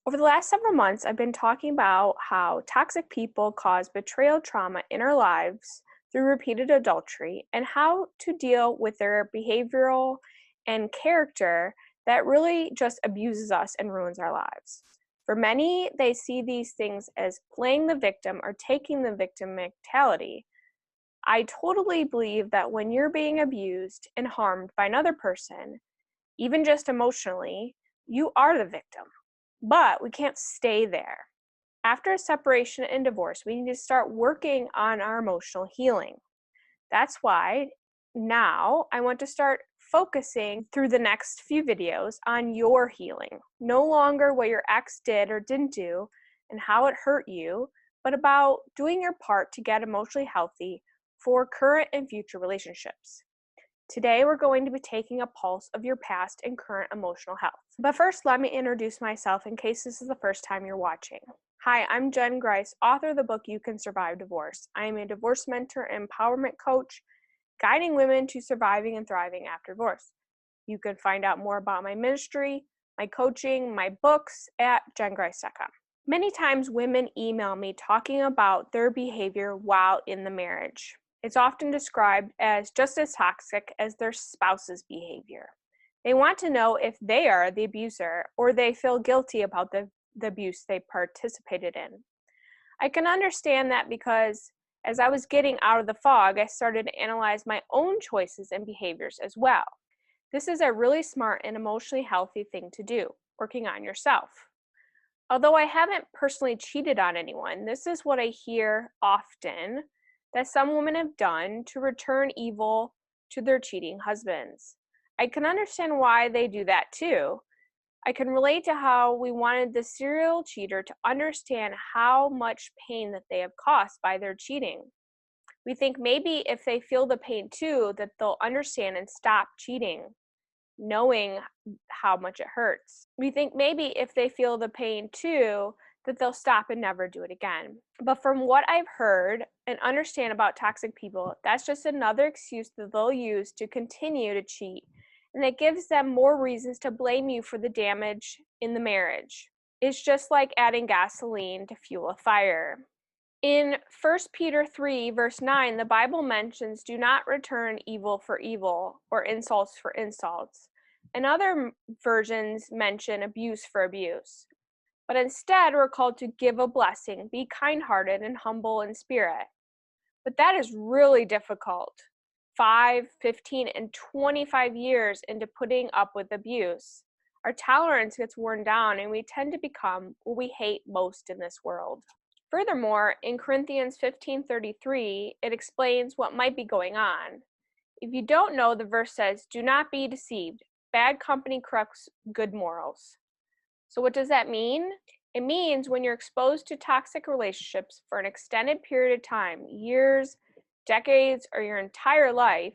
Over the last several months, I've been talking about how toxic people cause betrayal trauma in our lives through repeated adultery and how to deal with their behavioral and character that really just abuses us and ruins our lives. For many, they see these things as playing the victim or taking the victim mentality. I totally believe that when you're being abused and harmed by another person, even just emotionally, you are the victim. But we can't stay there. After a separation and divorce, we need to start working on our emotional healing. That's why now I want to start focusing through the next few videos on your healing. No longer what your ex did or didn't do and how it hurt you, but about doing your part to get emotionally healthy for current and future relationships. Today, we're going to be taking a pulse of your past and current emotional health. But first, let me introduce myself in case this is the first time you're watching. Hi, I'm Jen Grice, author of the book You Can Survive Divorce. I am a divorce mentor and empowerment coach, guiding women to surviving and thriving after divorce. You can find out more about my ministry, my coaching, my books at jengrice.com. Many times, women email me talking about their behavior while in the marriage. It's often described as just as toxic as their spouse's behavior. They want to know if they are the abuser or they feel guilty about the abuse they participated in. I can understand that because as I was getting out of the fog, I started to analyze my own choices and behaviors as well. This is a really smart and emotionally healthy thing to do, working on yourself. Although I haven't personally cheated on anyone, this is what I hear often that some women have done to return evil to their cheating husbands. I can understand why they do that too. I can relate to how we wanted the serial cheater to understand how much pain that they have caused by their cheating. We think maybe if they feel the pain too, that they'll understand and stop cheating, knowing how much it hurts. We think maybe if they feel the pain too, that they'll stop and never do it again. But from what I've heard and understand about toxic people, that's just another excuse that they'll use to continue to cheat. And it gives them more reasons to blame you for the damage in the marriage. It's just like adding gasoline to fuel a fire. In 1 Peter 3, verse 9, the Bible mentions do not return evil for evil or insults for insults. And other versions mention abuse for abuse. But instead, we're called to give a blessing, be kind-hearted and humble in spirit. But that is really difficult. 5, 15, and 25 years into putting up with abuse. Our tolerance gets worn down and we tend to become what we hate most in this world. Furthermore, in Corinthians 15:33, it explains what might be going on. If you don't know, the verse says, "Do not be deceived. Bad company corrupts good morals." So what does that mean? It means when you're exposed to toxic relationships for an extended period of time, years, decades, or your entire life,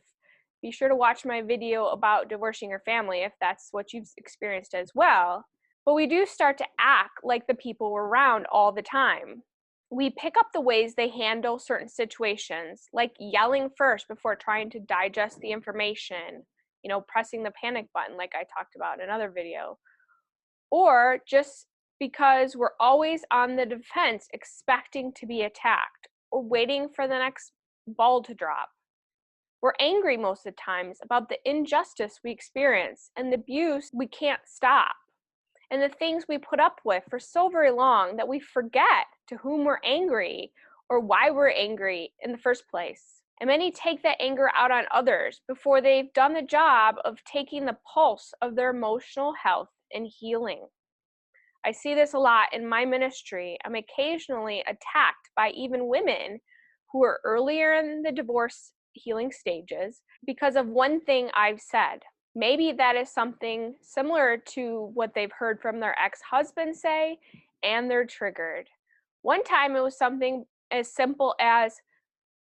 be sure to watch my video about divorcing your family if that's what you've experienced as well. But we do start to act like the people we're around all the time. We pick up the ways they handle certain situations, like yelling first before trying to digest the information, pressing the panic button like I talked about in another video, or just because we're always on the defense expecting to be attacked or waiting for the next ball to drop. We're angry most of the times about the injustice we experience and the abuse we can't stop, and the things we put up with for so very long that we forget to whom we're angry or why we're angry in the first place. And many take that anger out on others before they've done the job of taking the pulse of their emotional health and healing. I see this a lot in my ministry. I'm occasionally attacked by even women who are earlier in the divorce healing stages because of one thing I've said. Maybe that is something similar to what they've heard from their ex-husband say, and they're triggered. One time it was something as simple as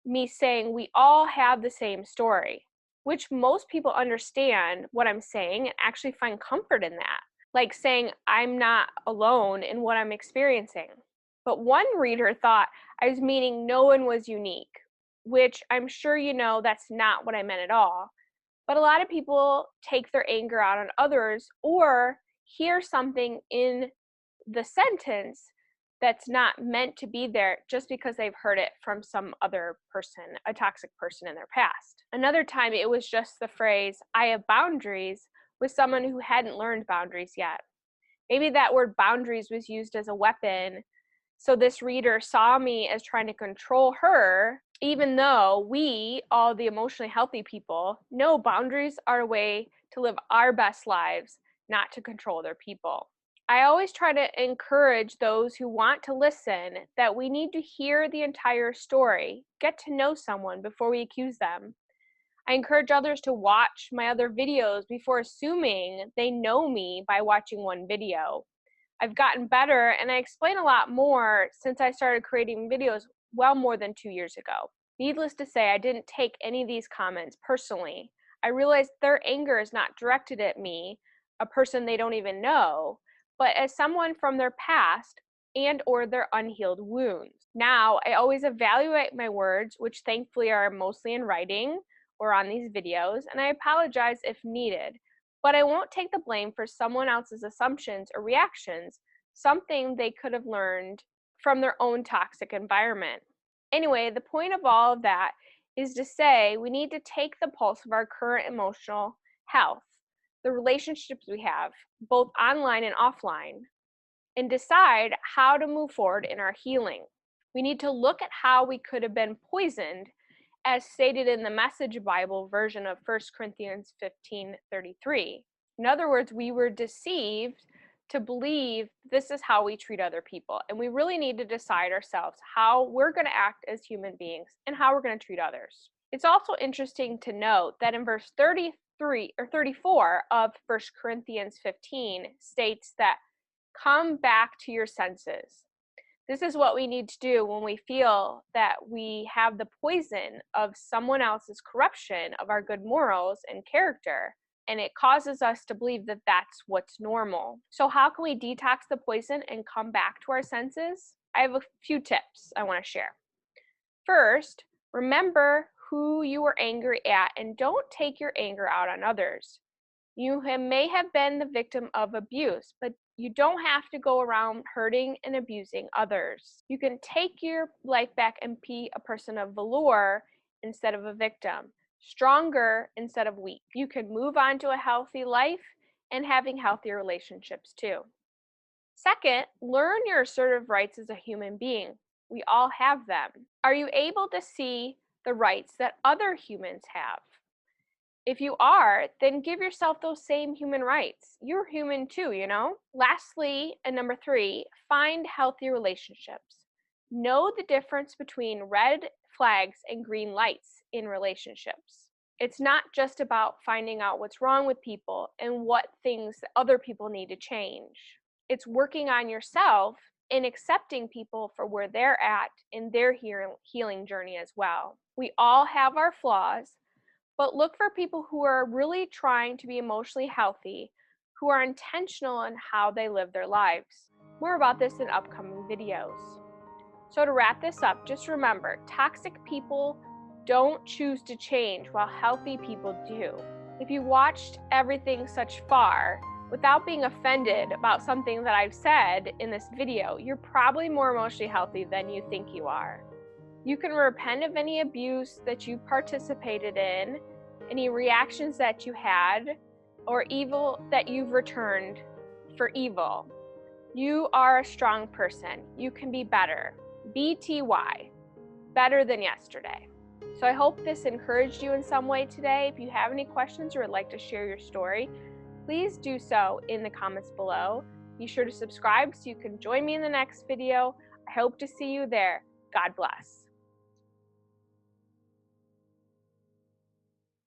me saying we all have the same story, which most people understand what I'm saying and actually find comfort in that. Like saying I'm not alone in what I'm experiencing. But one reader thought I was meaning no one was unique, which I'm sure you know that's not what I meant at all. But a lot of people take their anger out on others or hear something in the sentence that's not meant to be there just because they've heard it from some other person, a toxic person in their past. Another time it was just the phrase, I have boundaries, with someone who hadn't learned boundaries yet. Maybe that word boundaries was used as a weapon, so this reader saw me as trying to control her, even though we, all the emotionally healthy people, know boundaries are a way to live our best lives, not to control other people. I always try to encourage those who want to listen that we need to hear the entire story, get to know someone before we accuse them. I encourage others to watch my other videos before assuming they know me by watching one video. I've gotten better, and I explain a lot more since I started creating videos well more than 2 years ago. Needless to say, I didn't take any of these comments personally. I realized their anger is not directed at me, a person they don't even know, but as someone from their past and or their unhealed wounds. Now, I always evaluate my words, which thankfully are mostly in writing or on these videos, and I apologize if needed. But I won't take the blame for someone else's assumptions or reactions, something they could have learned from their own toxic environment. Anyway, the point of all of that is to say we need to take the pulse of our current emotional health, the relationships we have, both online and offline, and decide how to move forward in our healing. We need to look at how we could have been poisoned, as stated in the Message Bible version of 1 Corinthians 15:33. In other words, we were deceived to believe this is how we treat other people, and we really need to decide ourselves how we're going to act as human beings and how we're going to treat others. It's also interesting to note that in verse 33 or 34 of 1 Corinthians 15 states that come back to your senses. This is what we need to do when we feel that we have the poison of someone else's corruption of our good morals and character, and it causes us to believe that that's what's normal. So how can we detox the poison and come back to our senses? I have a few tips I want to share. First, remember who you were angry at and don't take your anger out on others. You may have been the victim of abuse, but you don't have to go around hurting and abusing others. You can take your life back and be a person of valor instead of a victim, stronger instead of weak. You can move on to a healthy life and having healthier relationships too. Second, learn your assertive rights as a human being. We all have them. Are you able to see the rights that other humans have? If you are, then give yourself those same human rights. You're human too, you know? Lastly, and number 3, find healthy relationships. Know the difference between red flags and green lights in relationships. It's not just about finding out what's wrong with people and what things other people need to change. It's working on yourself and accepting people for where they're at in their healing journey as well. We all have our flaws, but look for people who are really trying to be emotionally healthy, who are intentional in how they live their lives. More about this in upcoming videos. So to wrap this up, just remember, toxic people don't choose to change while healthy people do. If you watched everything such far without being offended about something that I've said in this video, you're probably more emotionally healthy than you think you are. You can repent of any abuse that you participated in, any reactions that you had, or evil that you've returned for evil. You are a strong person. You can be better. BTY, better than yesterday. So I hope this encouraged you in some way today. If you have any questions or would like to share your story, please do so in the comments below. Be sure to subscribe so you can join me in the next video. I hope to see you there. God bless.